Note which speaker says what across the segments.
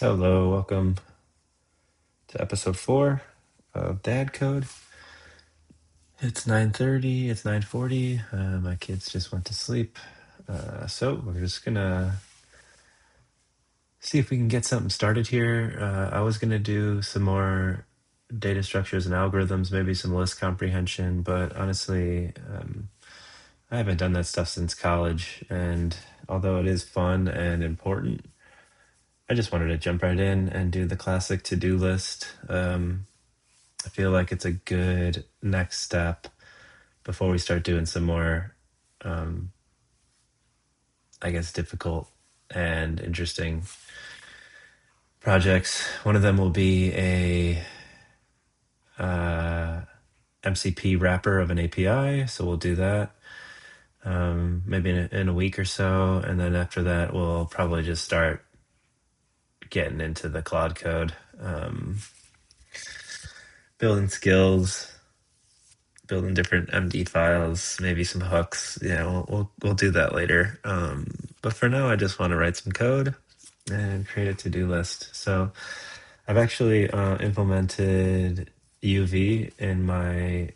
Speaker 1: Hello, welcome to episode 4 of DadCode. It's 9:30, it's 9:40. My kids just went to sleep. So we're just gonna see if we can get something started here. I was gonna do some more data structures and algorithms, maybe some list comprehension, but honestly, I haven't done that stuff since college, and although it is fun and important, I just wanted to jump right in and do the classic to-do list. I feel like it's a good next step before we start doing some more, I guess, difficult and interesting projects. One of them will be a MCP wrapper of an API, so we'll do that maybe in a week or so, and then after that, we'll probably just start getting into the Claude code, building skills, building different MD files, maybe some hooks. Yeah, we'll do that later. But for now, I just want to write some code and create a to-do list. So I've actually implemented UV in my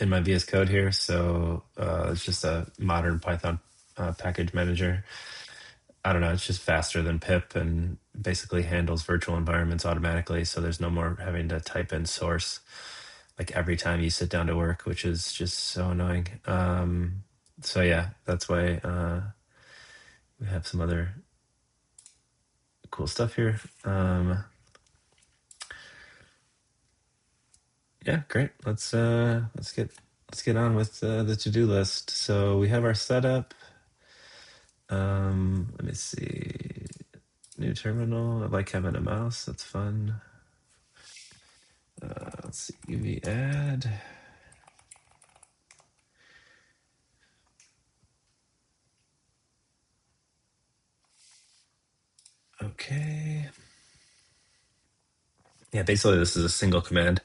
Speaker 1: VS Code here. So it's just a modern Python package manager. I don't know, it's just faster than pip and basically handles virtual environments automatically. So there's no more having to type in source like every time you sit down to work, which is just so annoying. So yeah, that's why we have some other cool stuff here. Yeah, great. Let's get on with the to-do list. So we have our setup. Let me see. New terminal. I like having a mouse. That's fun. Let's see. UV add. Okay. Yeah, basically this is a single command.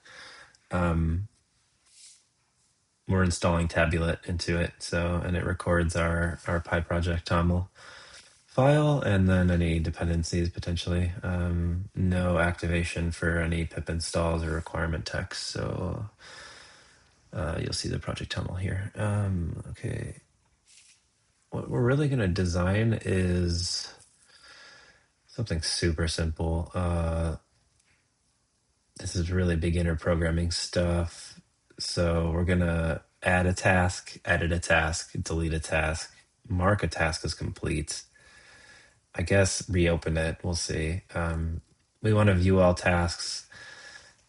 Speaker 1: We're installing Tabulet into it, and it records our PyProject toml file and then any dependencies potentially. No activation for any pip installs or requirement text, so you'll see the project toml here. Okay, what we're really going to design is something super simple. This is really beginner programming stuff. So we're going to add a task, edit a task, delete a task, mark a task as complete. I guess reopen it. We'll see. We want to view all tasks,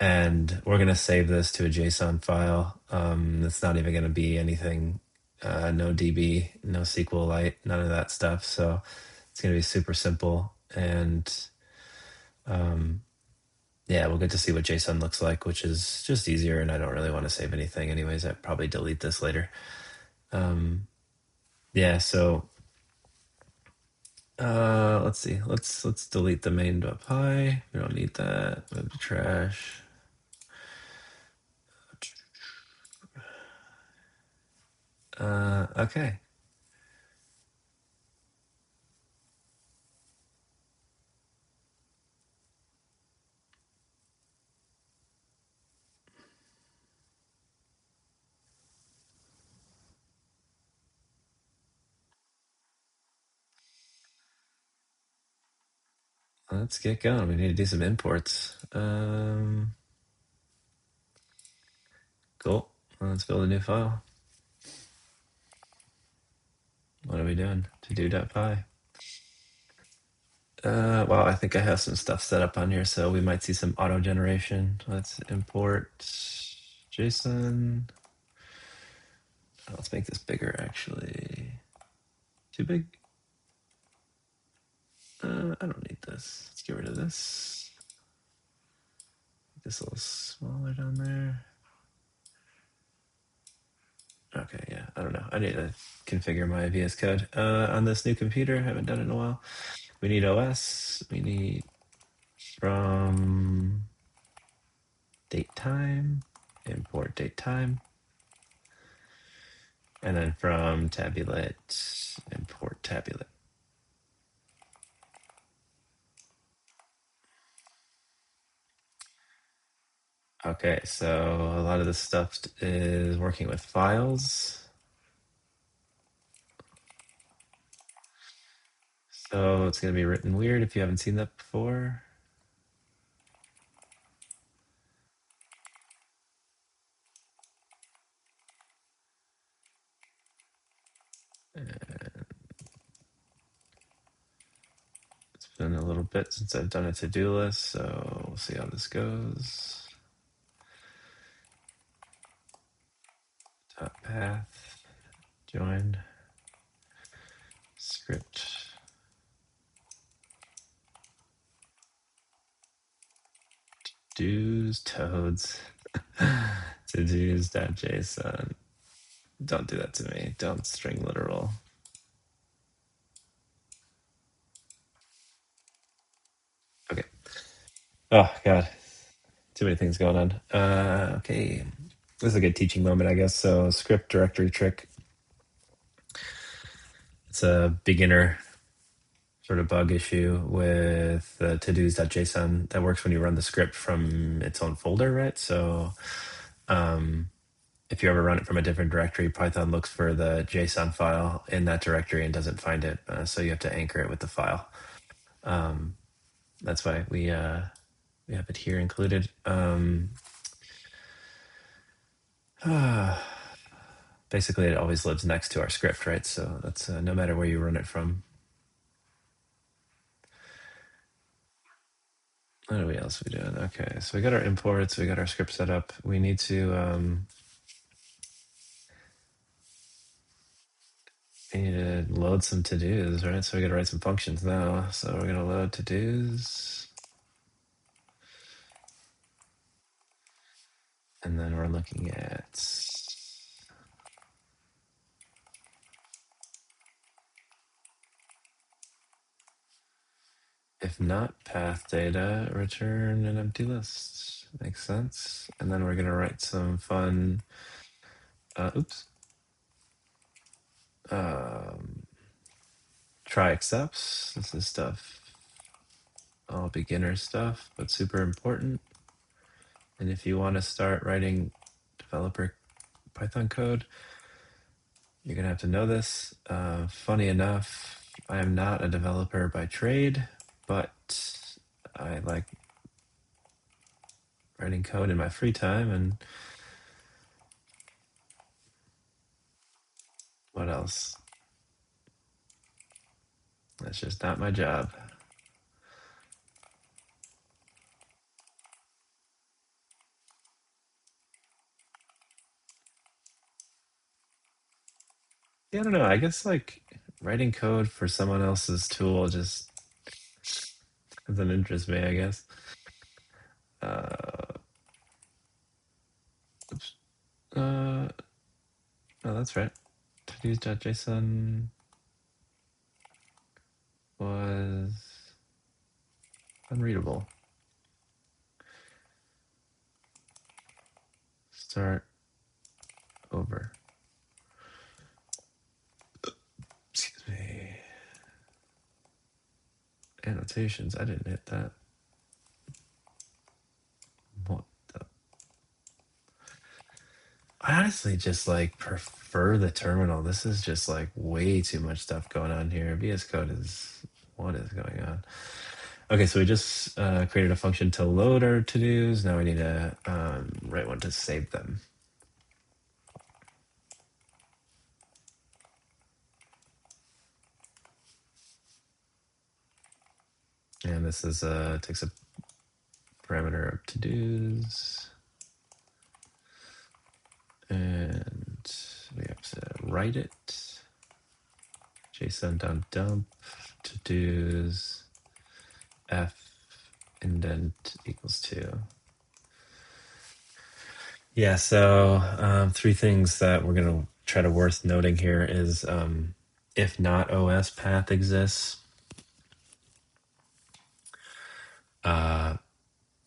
Speaker 1: and we're going to save this to a JSON file. It's not even going to be anything, no DB, no SQLite, none of that stuff. So it's going to be super simple. And yeah, we'll get to see what JSON looks like, which is just easier. And I don't really want to save anything anyways. I'd probably delete this later. Yeah, so let's see. Let's delete the main.py. We don't need that. Move to trash. Okay. Let's get going. We need to do some imports. Cool. Let's build a new file. What are we doing? To do.py. Well, I think I have some stuff set up on here, so we might see some auto generation. Let's import JSON. Let's make this bigger, actually. Too big? I don't need this. Let's get rid of this. Make this a little smaller down there. Okay, yeah, I don't know. I need to configure my VS Code. On this new computer, haven't done it in a while. We need OS. We need from datetime, import datetime. And then from tabulate, import tabulate. Okay, so a lot of this stuff is working with files. So it's going to be written weird if you haven't seen that before. It's been a little bit since I've done a to-do list, so we'll see how this goes. Dot path, join, script. Do's, toads, to-dos.json. Don't do that to me. Don't string literal. Okay. Oh, God. Too many things going on. Okay. This is a good teaching moment, I guess. So, script directory trick. It's a beginner sort of bug issue with todos.json that works when you run the script from its own folder, right? So, if you ever run it from a different directory, Python looks for the JSON file in that directory and doesn't find it. So you have to anchor it with the file. That's why we have it here included. Basically, it always lives next to our script, right? So that's no matter where you run it from. What else are we doing? Okay, so we got our imports, we got our script set up. We need to load some to-dos, right? So we got to write some functions now. So we're gonna load to-dos, and then we're looking at if not path data, return an empty list. Makes sense. And then we're gonna write some fun. Try accepts. This is stuff, all beginner stuff, but super important. And if you want to start writing developer Python code, you're gonna have to know this. Funny enough, I am not a developer by trade, but I like writing code in my free time. And what else? That's just not my job. Yeah, I don't know. I guess like writing code for someone else's tool just doesn't interest me, I guess. Oops. Oh, that's right. todos.json was unreadable. Start over. Excuse me. Annotations. I didn't hit that. What the? I honestly just like prefer the terminal. This is just like way too much stuff going on here. VS Code is, what is going on? Okay, so we just created a function to load our to-dos. Now we need to write one to save them. And this is takes a parameter of to-dos. And we have to write it. JSON.dump to-dos f indent equals 2. Yeah, so 3 things that we're going to try to worth noting here is if not OS path exists,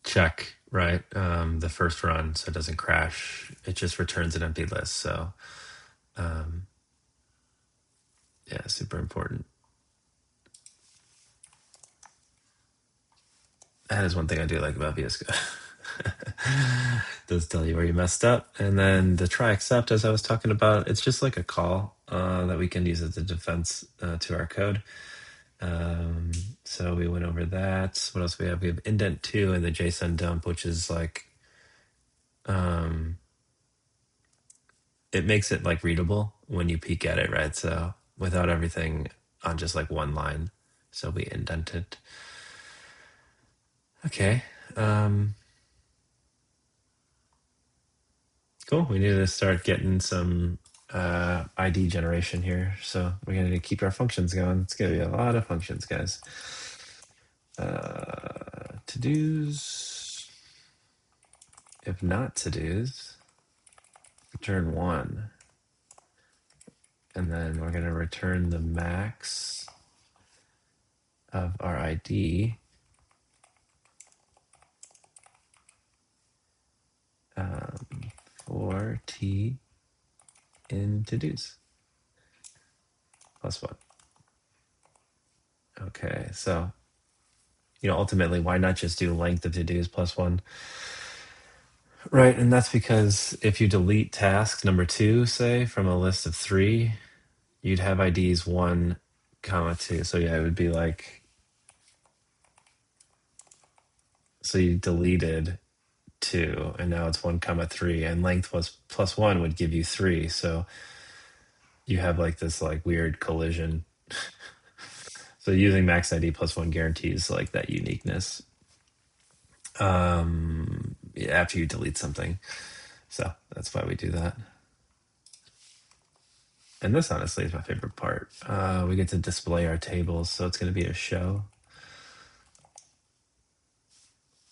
Speaker 1: check, right? The first run so it doesn't crash. It just returns an empty list. So yeah, super important. That is one thing I do like about VS Code. Does tell you where you messed up. And then the try except, as I was talking about, it's just like a call that we can use as a defense to our code. So we went over that. What else we have? We have indent 2 in the JSON dump, which is like, it makes it like readable when you peek at it, right? So without everything on just like one line. So we indent it. Okay. Cool. We need to start getting some ID generation here. So we're going to keep our functions going. It's going to be a lot of functions, guys. To-dos. If not to-dos, return 1. And then we're going to return the max of our ID. For T in to-dos. +1. Okay, so, ultimately, why not just do length of to-dos +1? Right, and that's because if you delete task number 2, say, from a list of 3, you'd have IDs 1, 2. So yeah, it would be like, so you deleted 2, and now it's 1, 3, and length was +1 would give you 3. So you have like this like weird collision. So using max ID +1 guarantees like that uniqueness. After you delete something. So that's why we do that. And this honestly is my favorite part. We get to display our tables, so it's going to be a show.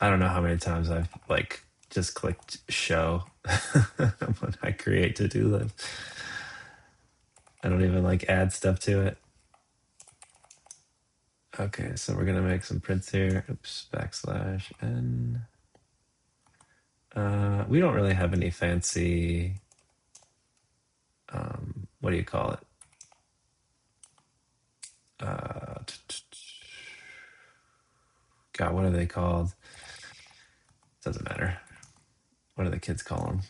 Speaker 1: I don't know how many times I've like just clicked show when I create to-do lists. I don't even like add stuff to it. Okay, so we're gonna make some prints here. Oops, \n. We don't really have any fancy, what do you call it? God, what are they called? Doesn't matter. What do the kids call them?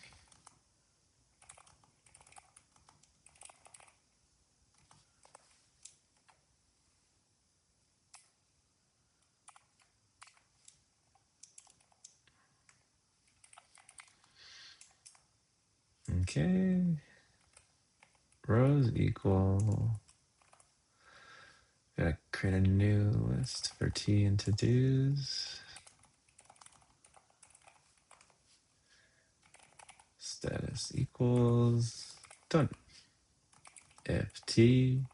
Speaker 1: Okay. Rows equal. Gotta create a new list for T and to-dos. Status equals done. If T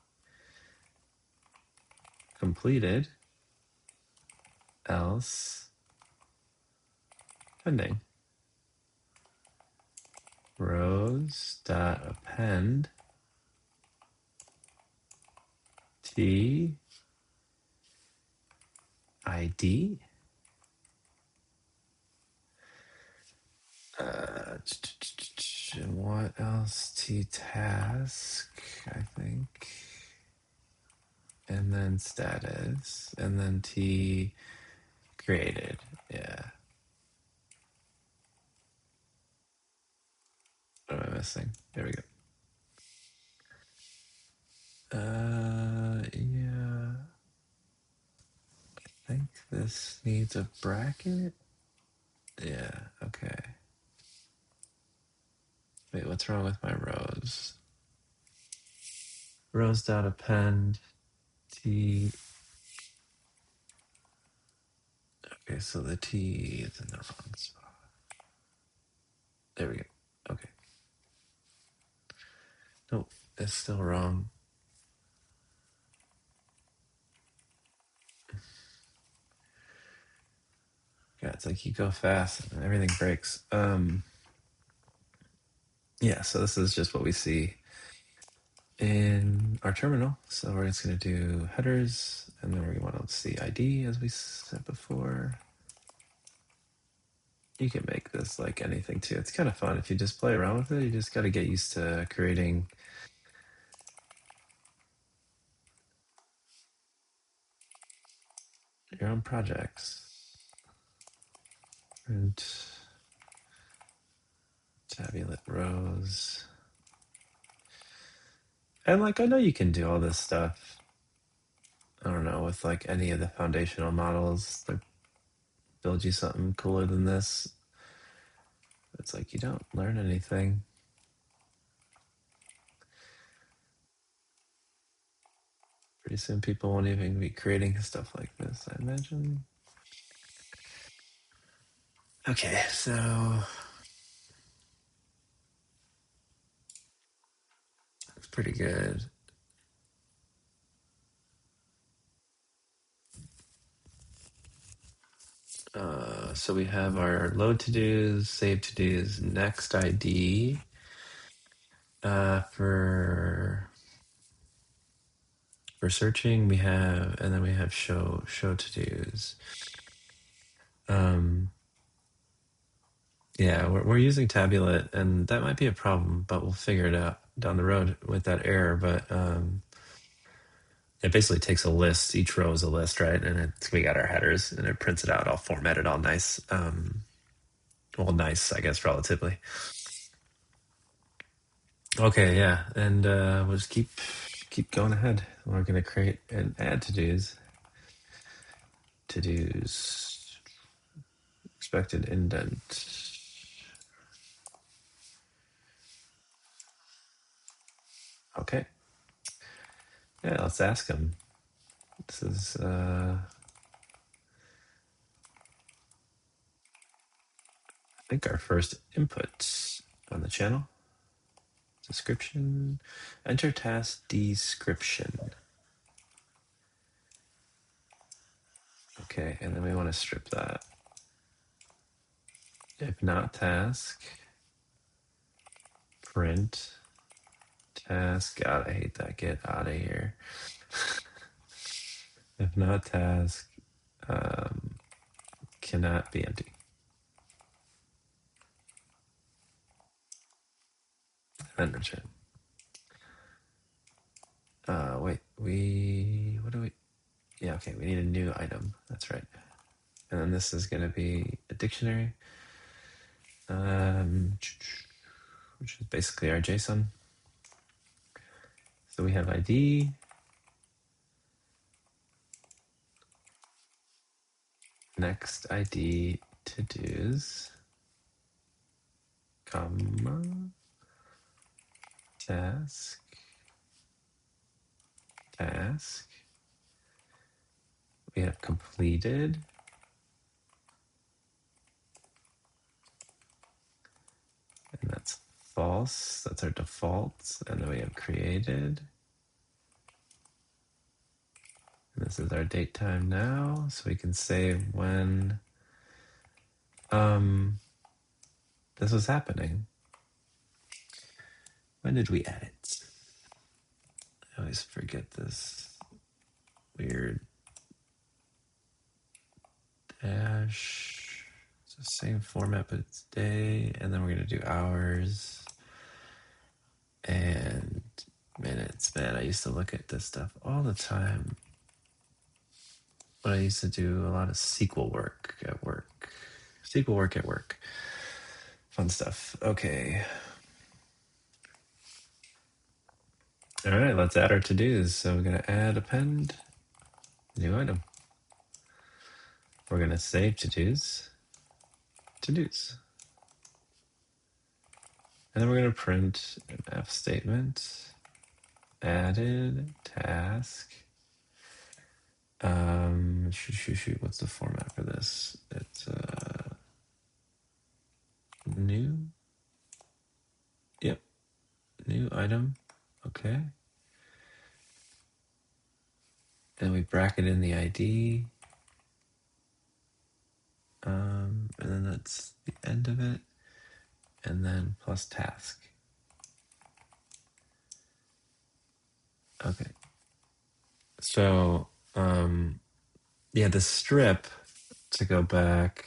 Speaker 1: completed, else pending. Rows dot append T ID. And what else? T task, I think. And then status, and then T created. Yeah. What am I missing? There we go. Yeah. I think this needs a bracket. Yeah, okay. Wait, what's wrong with my rows? Rows dot append T. Okay, so the T is in the wrong spot. There we go. Okay. Nope, it's still wrong. Yeah, it's like you go fast and everything breaks. Yeah, so this is just what we see in our terminal. So we're just going to do headers, and then we want to see ID as we said before. You can make this like anything too. It's kind of fun if you just play around with it. You just got to get used to creating your own projects. And tabulate rows. And like, I know you can do all this stuff. I don't know, with like any of the foundational models, they build you something cooler than this. It's like you don't learn anything. Pretty soon people won't even be creating stuff like this, I imagine. Okay, so it's pretty good. So we have our load to-dos, save to-dos, next ID. For searching, we have, and then we have show to-dos. Yeah, we're using tabulate, and that might be a problem, but we'll figure it out down the road with that error. But it basically takes a list. Each row is a list, right? And we got our headers, and it prints it out all formatted, all nice. Well, nice, I guess, relatively. Okay, yeah, and we'll just keep going ahead. We're going to create and add to-dos. To-dos. Expected indent. Okay. Yeah, let's ask him. This is I think our first input on the channel. Description. Enter task description. Okay, and then we want to strip that. If not task, print task. God, I hate that. Get out of here. If not task, cannot be empty. And return. Wait, what do we? Yeah, okay, we need a new item. That's right. And then this is going to be a dictionary, which is basically our JSON. So we have ID, next ID to-dos, comma, task. We have completed. And that's false. That's our default. And then we have created. And this is our date time now. So we can save when this was happening. When did we add it? I always forget this weird dash. It's the same format, but it's day. And then we're going to do hours and minutes. Man, I used to look at this stuff all the time. But I used to do a lot of SQL work at work. SQL work at work. Fun stuff. Okay. All right, let's add our to-dos. So we're going to add append, new item. We're going to save to-dos. To-dos. And then we're going to print an F statement. Added task. Shoot. What's the format for this? It's new. Yep. New item. Okay. And we bracket in the ID. And then that's the end of it. And then plus task. Okay. So, yeah, the strip, to go back,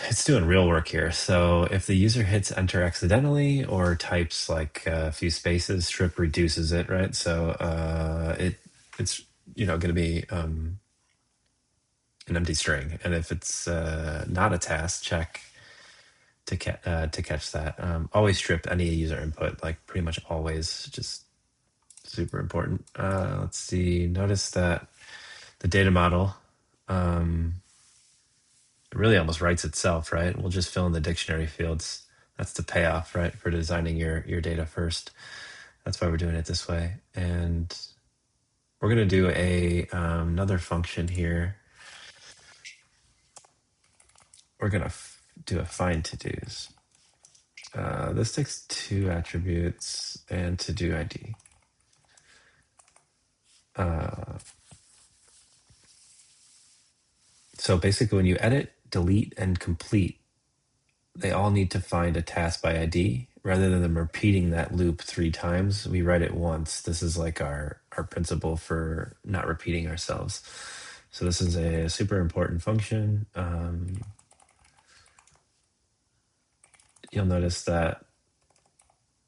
Speaker 1: it's doing real work here. So if the user hits enter accidentally or types like a few spaces, strip reduces it, right? So it's going to be an empty string. And if it's not a task, check to catch that. Always strip any user input, like pretty much always, just super important. Let's see, notice that the data model it really almost writes itself, right? We'll just fill in the dictionary fields. That's the payoff, right, for designing your data first. That's why we're doing it this way. And we're going to do another function here. We're going to do a find to-dos. This takes two attributes and to-do ID. So basically, when you edit, delete, and complete, they all need to find a task by ID. Rather than them repeating that loop 3 times, we write it once. This is like our principle for not repeating ourselves. So this is a super important function. You'll notice that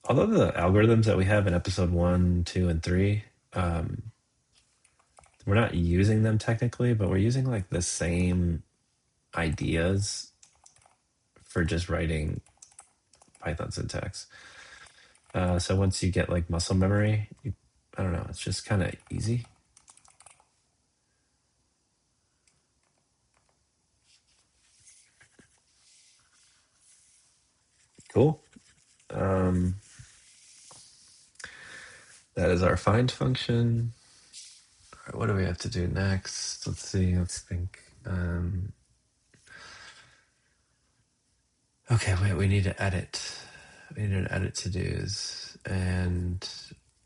Speaker 1: although the algorithms that we have in episode 1, 2, and 3, we're not using them technically, but we're using like the same ideas for just writing Python syntax. So once you get like muscle memory, I don't know, it's just kind of easy. Cool. That is our find function. All right, what do we have to do next? Let's see, let's think. Okay, wait, we need to edit. We need to edit to-dos. And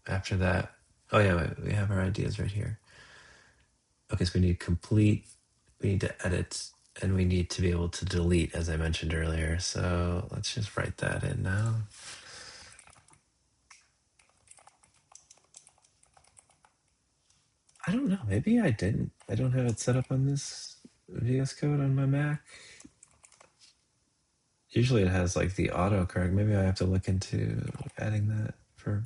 Speaker 1: after that, oh yeah, wait, we have our ideas right here. Okay, so we need complete, we need to edit, and we need to be able to delete, as I mentioned earlier. So let's just write that in now. I don't know, maybe I didn't. I don't have it set up on this VS Code on my Mac. Usually it has like the autocorrect. Maybe I have to look into adding that for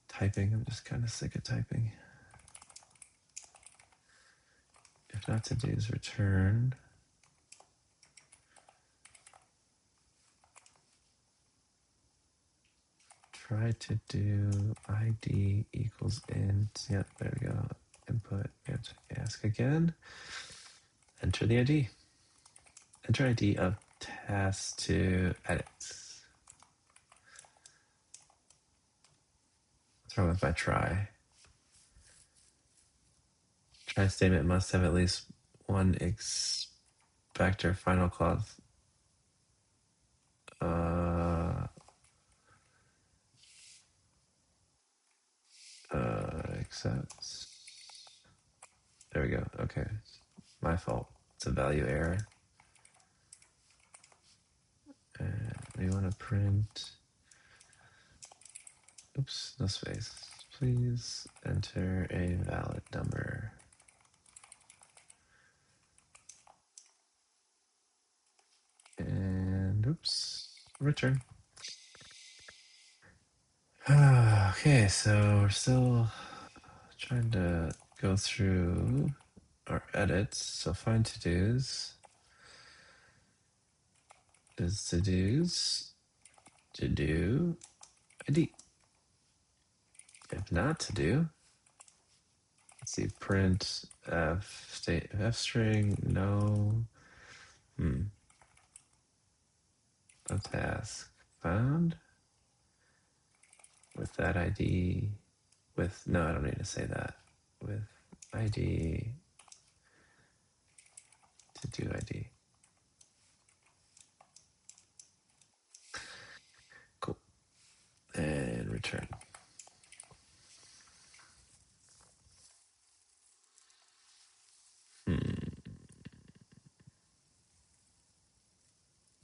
Speaker 1: typing. I'm just kind of sick of typing. If not to do is return. Try to do ID equals int. Yep, there we go. Input, ask again. Enter the ID. Enter ID of task to edit. What's wrong with my try? Try statement must have at least one expector final clause. Accepts. There we go. Okay. My fault. It's a value error. And we want to print. Oops, no space. Please enter a valid number. And oops, return. Okay, so we're still trying to go through our edits. So find to-dos. Is to-dos. To-do ID. If not to-do, let's see, print f state f string, no. No task found with that ID. With no, I don't need to say that. With ID to do ID. Cool. And return.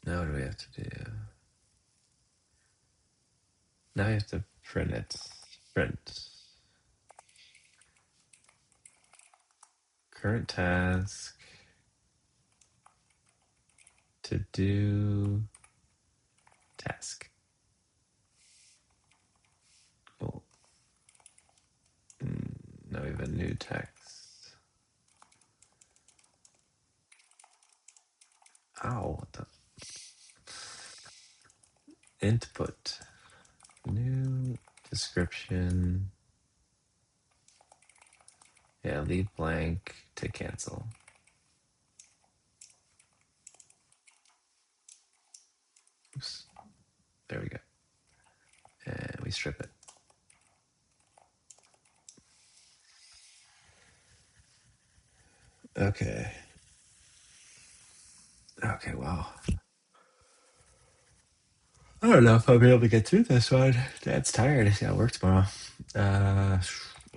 Speaker 1: Now what do we have to do? Now you have to print it. Print. Current task. To do task. Cool. Now we have a new text. Ow, what the? Input. New description. Yeah, leave blank to cancel. Oops. There we go. And we strip it. Okay. Okay, wow. I don't know if I'll be able to get through this one. Dad's tired. He's got work tomorrow.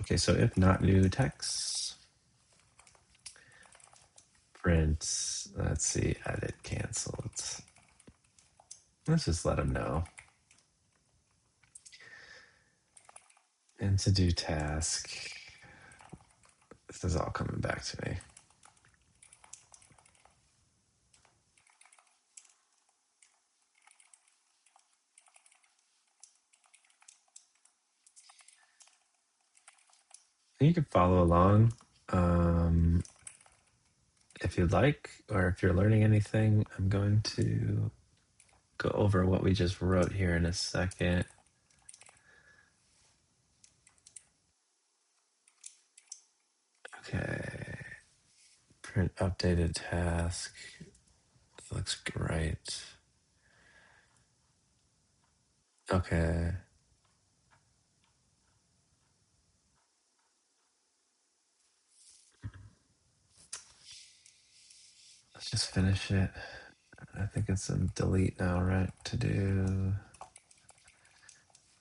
Speaker 1: Okay, so if not new text, print, let's see, edit canceled. Let's just let him know. And to do task. This is all coming back to me. You can follow along if you'd like, or if you're learning anything. I'm going to go over what we just wrote here in a second. Okay. Print updated task. Looks right. Okay. Let's just finish it. I think it's in delete now, right?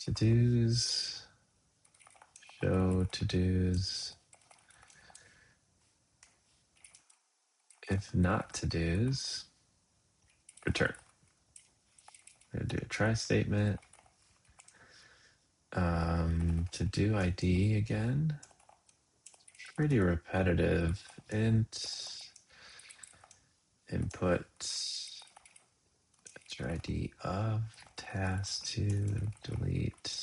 Speaker 1: To-dos, show to-dos. If not to-dos, return. I'm gonna do a try statement. To-do ID again. Pretty repetitive. Int input enter ID of task to delete.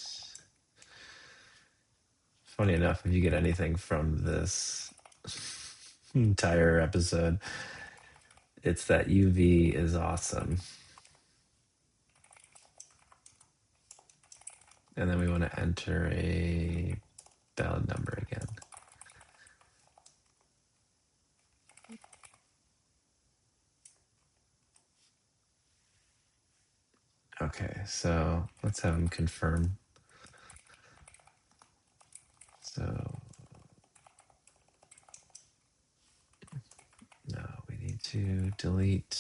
Speaker 1: Funny enough, if you get anything from this entire episode, it's that UV is awesome. And then we want to enter a valid number again. Okay, so let's have him confirm. So no, we need to delete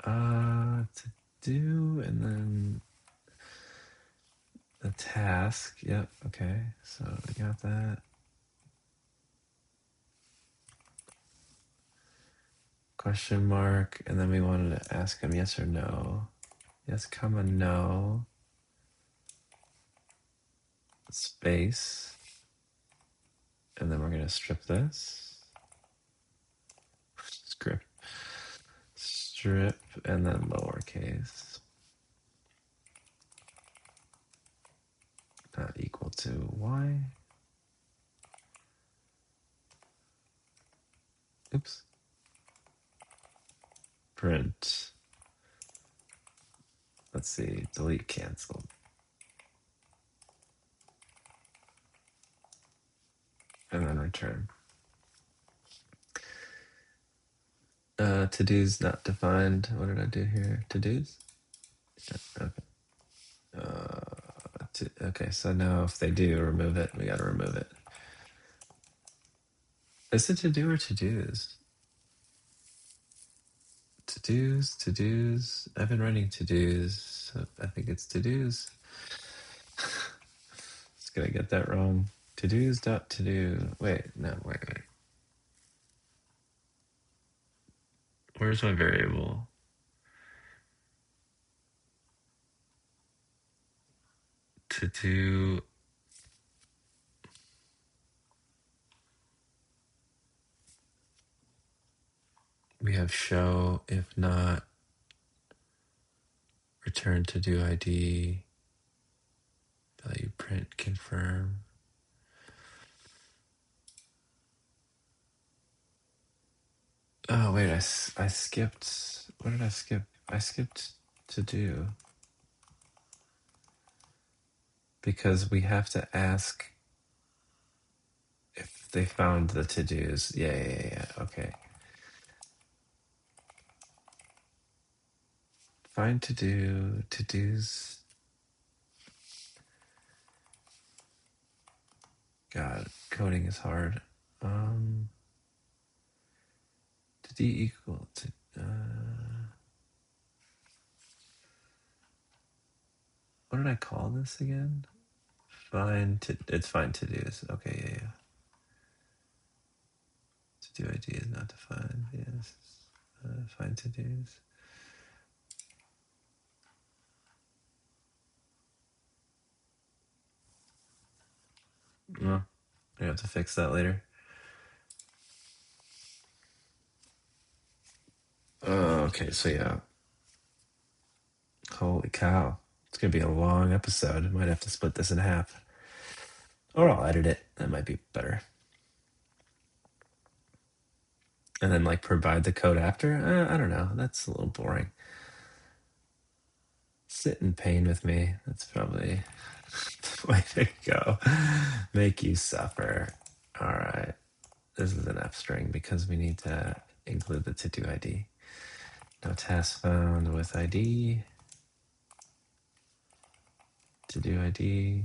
Speaker 1: to do and then the task. Yep, okay. So we got that. Question mark, and then we wanted to ask him yes or no. Yes, comma, no. Space. And then we're going to strip this. Script. Strip, and then lowercase. Not equal to y. Oops. Print. Let's see, delete canceled. And then return. To-dos not defined. What did I do here? To-dos? Yeah, okay. Okay, so now if they do remove it, we got to remove it. Is it to-do or to-dos? To-dos. I've been writing to-dos, so I think it's to-dos. Just gonna get that wrong. To-dos dot to-do. Wait. Where's my variable? To-do. We have show, if not, return to-do ID, value print, confirm. Oh, wait, I skipped. What did I skip? I skipped to do. Because we have to ask if they found the to-dos. Yeah. Okay. Find to-do, to-dos. God, coding is hard. To D equal to... what did I call this again? It's find to-dos. Okay, yeah. To-do ID is not defined. Yes. Find to-dos. Well, I have to fix that later. Okay, so yeah. Holy cow. It's going to be a long episode. I might have to split this in half. Or I'll edit it. That might be better. And then, like, provide the code after? I don't know. That's a little boring. Sit in pain with me. That's probably the way to go. Make you suffer. All right. This is an F string because we need to include the to-do ID. No task found with ID. To-do ID.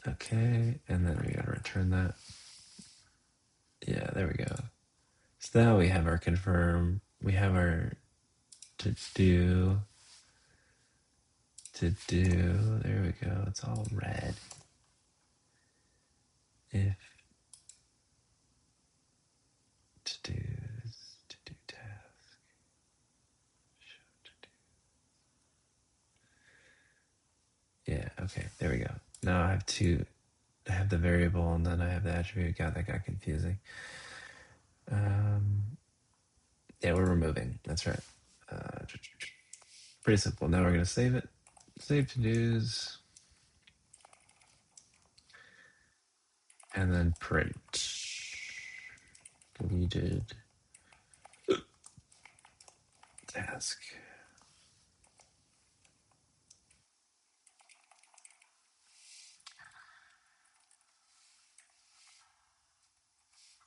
Speaker 1: Okay, and then we gotta return that. Yeah, there we go. So now we have our confirm. We have our to-do. To-do. There we go. It's all red. If to-dos, to-do task. Show to-do. Yeah, okay, there we go. Now I have the variable and then I have the attribute. God, that got confusing. Yeah, we're removing. That's right. Pretty simple. Now we're going to save it. Save to-dos. And then print. Deleted task.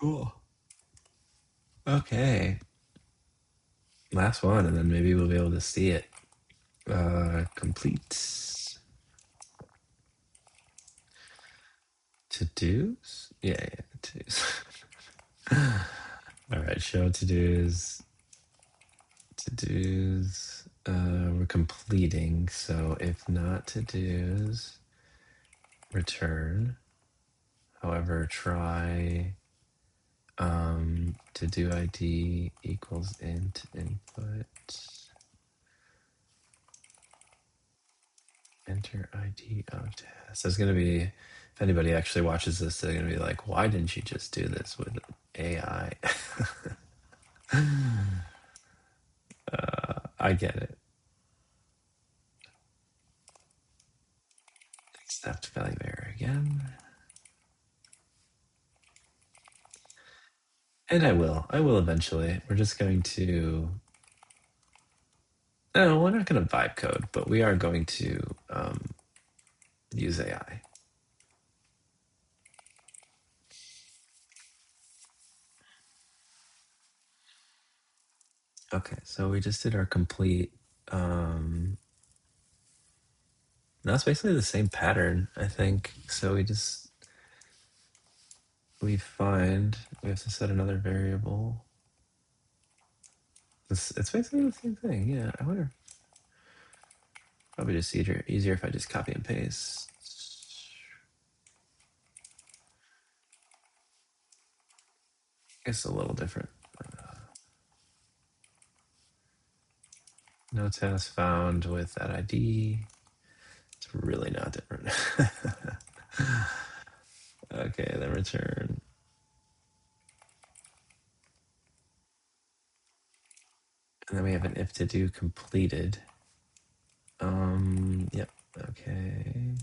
Speaker 1: Cool. Okay. Last one, and then maybe we'll be able to see it. Complete. To-dos? Yeah, to-dos. All right, show to-dos. To-dos. We're completing, so if not to-dos, return. However, try to-do ID equals int input. Enter ID of task. So it's going to be, if anybody actually watches this, they're going to be like, why didn't you just do this with AI? I get it. Accept value error again. And I will eventually. We're just going to, no, we're not going to vibe code, but we are going to use AI. Okay, so we just did our complete. That's basically the same pattern, I think. So we have to set another variable. It's basically the same thing. Yeah, I wonder. Probably just easier if I just copy and paste. It's a little different. No task found with that ID. It's really not different. Okay, then return. And then we have an if to do completed. Yep. Okay.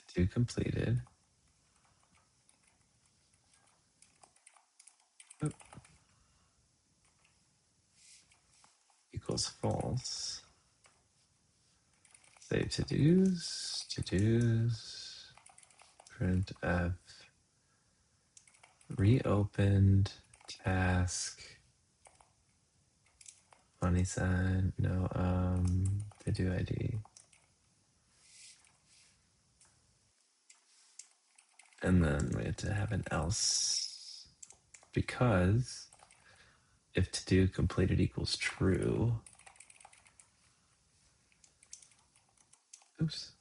Speaker 1: To do completed. equals false. Save to-dos, printf, reopened task, money sign, no, to-do ID. And then we have to have an else, because if to-do completed equals true, oops.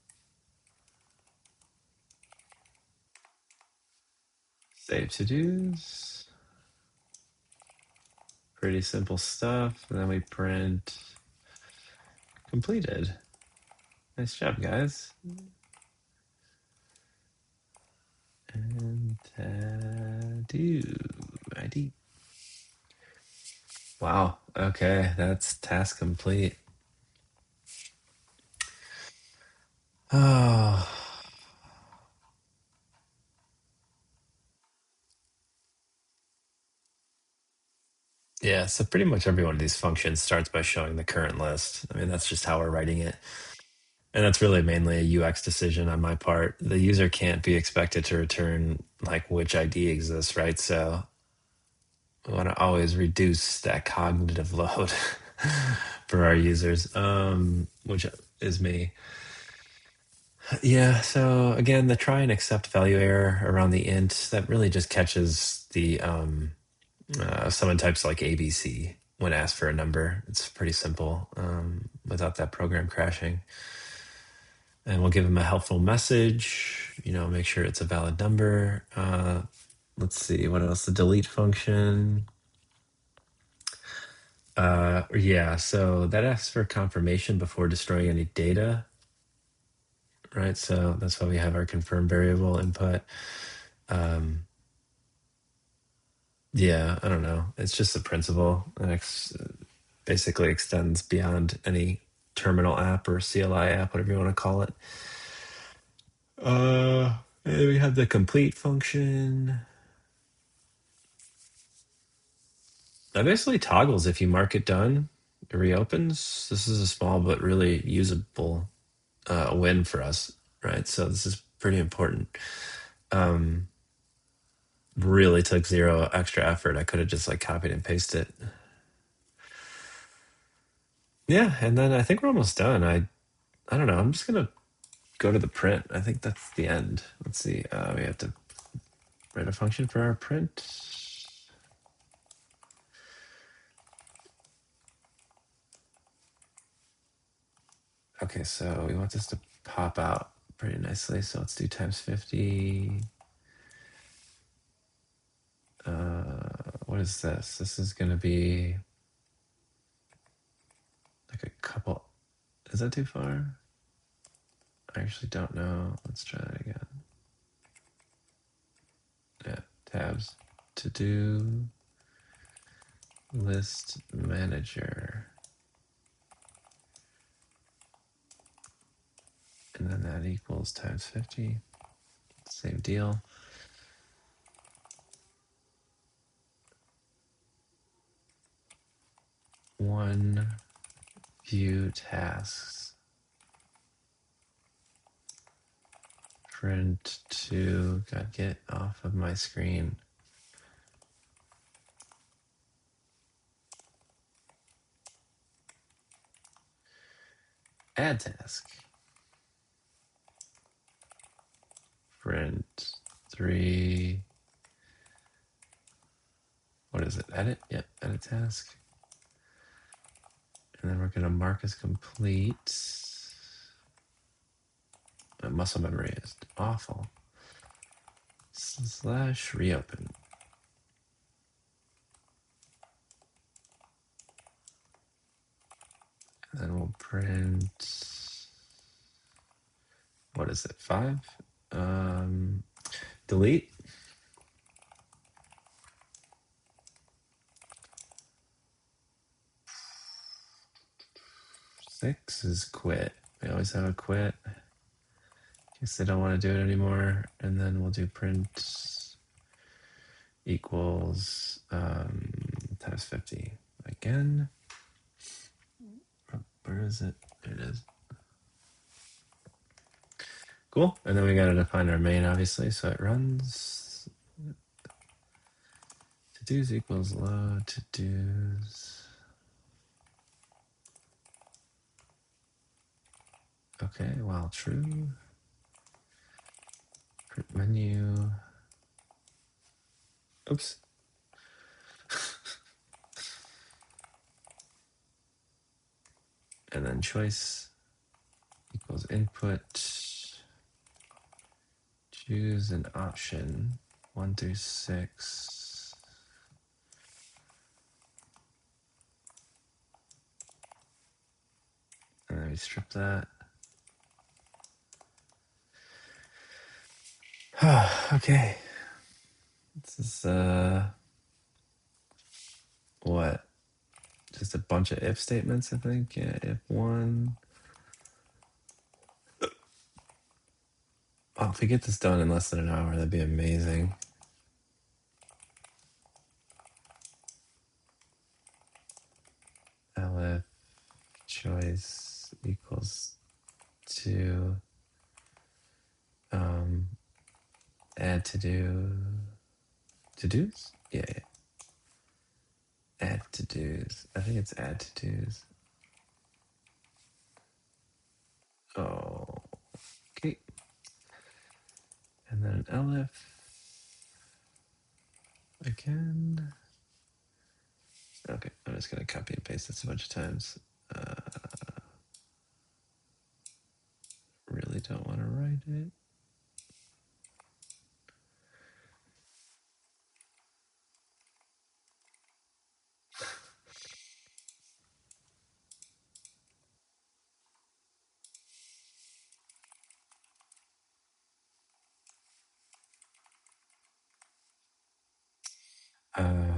Speaker 1: Save to-dos. Pretty simple stuff. And then we print completed. Nice job, guys. And do ID. Wow. Okay, that's task complete. Oh. Yeah, so pretty much every one of these functions starts by showing the current list. I mean, that's just how we're writing it. And that's really mainly a UX decision on my part. The user can't be expected to return like which ID exists, right? So we want to always reduce that cognitive load for our users, which is me. Yeah, so again, the try and accept value error around the int, that really just catches the someone types like ABC when asked for a number. It's pretty simple without that program crashing. And we'll give them a helpful message, make sure it's a valid number. Let's see, what else? The delete function. Yeah, so that asks for confirmation before destroying any data, right? So that's why we have our confirm variable input. Yeah, I don't know. It's just a principle. It basically extends beyond any terminal app or CLI app, whatever you want to call it. And we have the complete function. That basically toggles if you mark it done, it reopens. This is a small but really usable win for us, right? So this is pretty important. Really took zero extra effort. I could have just like copied and pasted it. Yeah, and then I think we're almost done. I don't know. I'm just gonna go to the print. I think that's the end. Let's see. We have to write a function for our print. Okay, so we want this to pop out pretty nicely. So let's do times 50. What is this? This is going to be like a couple. Is that too far? I actually don't know. Let's try that again. Yeah, tabs. To do list manager. And then that equals times 50. Same deal. One view tasks. Print to, God, get off of my screen. Add task. Print 3. What is it? Edit? Yep, edit task. And then we're going to mark as complete. My muscle memory is awful. / reopen. And then we'll print, what is it, 5? Delete. 6 is quit. We always have a quit. In case they don't want to do it anymore. And then we'll do print equals times 50 again. Where is it? There it is. Cool. And then we got to define our main, obviously. So it runs to-dos equals load to-dos. Okay, while true. Print menu. Oops. And then choice equals input. Choose an option 1 through 6. And then we strip that. Okay. This is what? Just a bunch of if statements, I think. Yeah, if one. Oh, if we get this done in less than an hour, that'd be amazing. Elif choice equals to add to-dos? Yeah. Add to-dos. I think it's add to-dos. Oh, okay. And then elif again. Okay, I'm just gonna copy and paste this a bunch of times. Really don't want to write it.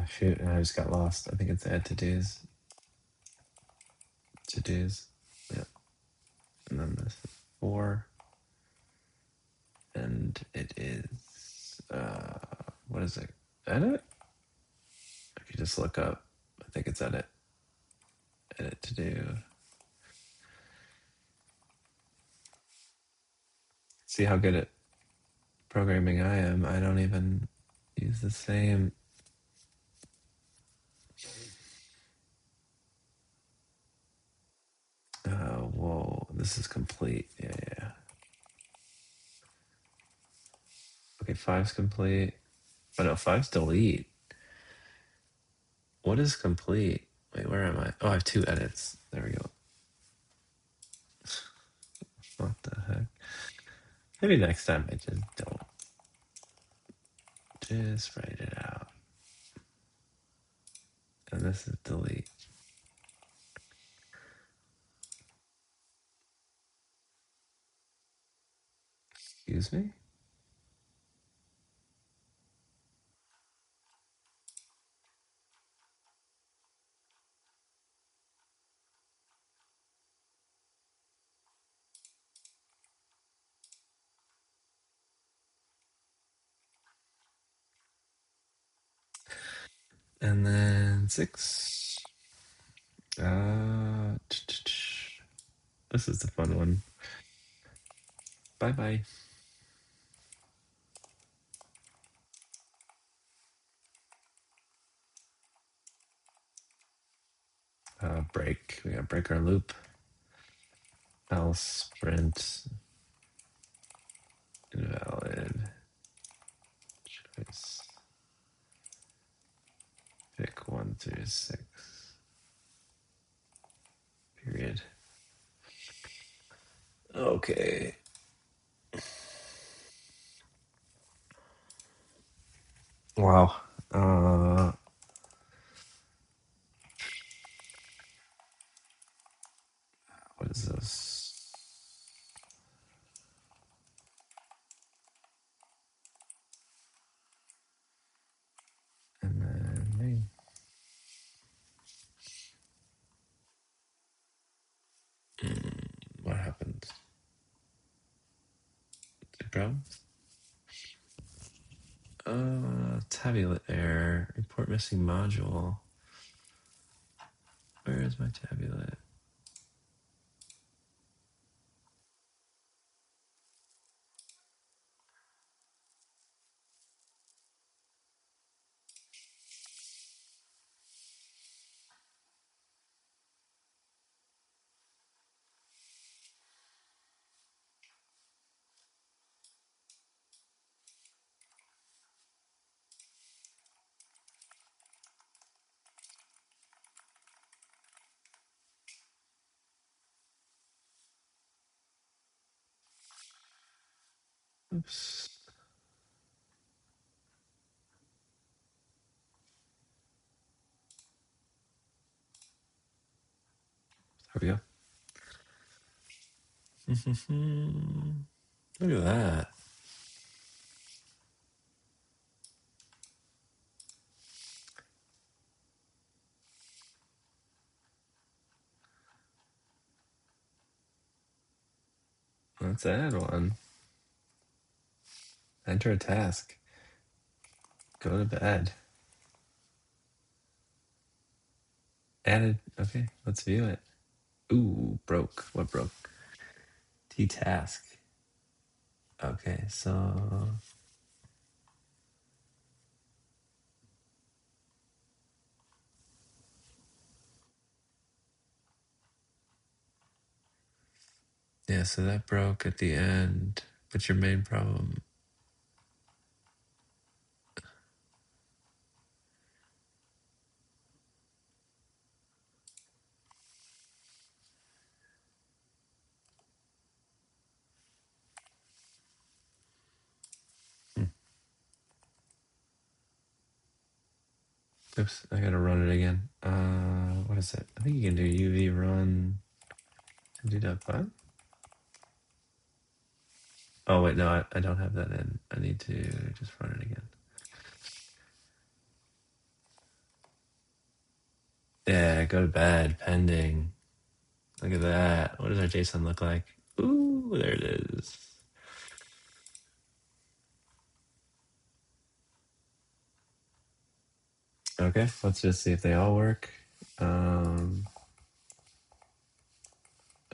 Speaker 1: Shoot, I just got lost. I think it's add to-dos. To-dos. Yep. And then this is 4. And it is, what is it? Edit? If you just look up, I think it's edit. Edit to do. See how good at programming I am. I don't even use the same. Whoa, this is complete. Yeah. Okay, 5's complete. Oh no, 5's delete. What is complete? Wait, where am I? Oh, I have 2 edits. There we go. What the heck? Maybe next time I just don't. Just write it out. And this is delete. Excuse me? And then 6. This is the fun one. Bye-bye. Break. We gotta break our loop. Else print invalid choice. Pick 1 through 6. Period. Okay. Wow. What is this? And then main. What happened? The problem? Tabulate error. Report missing module. Where is my tabulate? Oops. There we go. Look at that. Let's add one. Enter a task. Go to bed. Added. Okay, let's view it. Ooh, broke. What broke? T-task. Okay, so... Yeah, so that broke at the end. What's your main problem? Oops, I gotta run it again. What is it? I think you can do UV run and do that fine. Oh wait, no, I don't have that in. I need to just run it again. Yeah, go to bed, pending. Look at that. What does our JSON look like? Ooh, there it is. Okay, let's just see if they all work.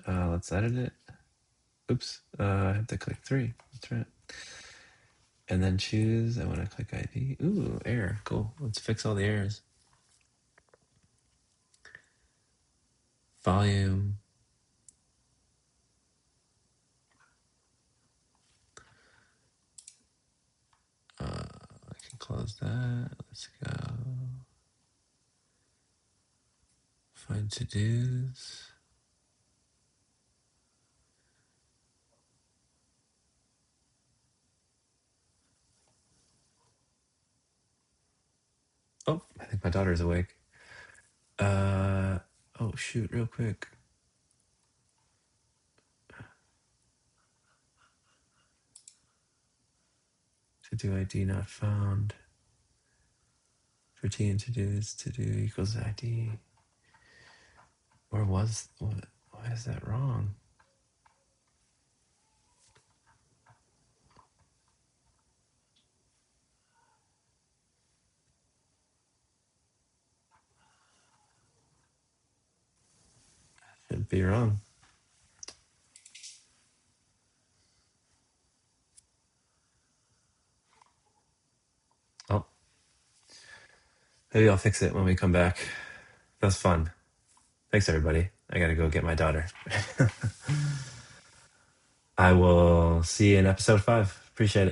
Speaker 1: Let's edit it. Oops, I have to click 3. That's right. And then choose, I want to click ID. Ooh, error, cool. Let's fix all the errors. Volume. I can close that. Let's go. Find to-dos. Oh, I think my daughter's awake. Oh shoot, real quick. To-do ID not found. Routine to-dos, to-do equals ID. Or was, what? Why is that wrong? Should be wrong. Oh, maybe I'll fix it when we come back. That's fun. Thanks, everybody. I gotta go get my daughter. I will see you in episode 5. Appreciate it.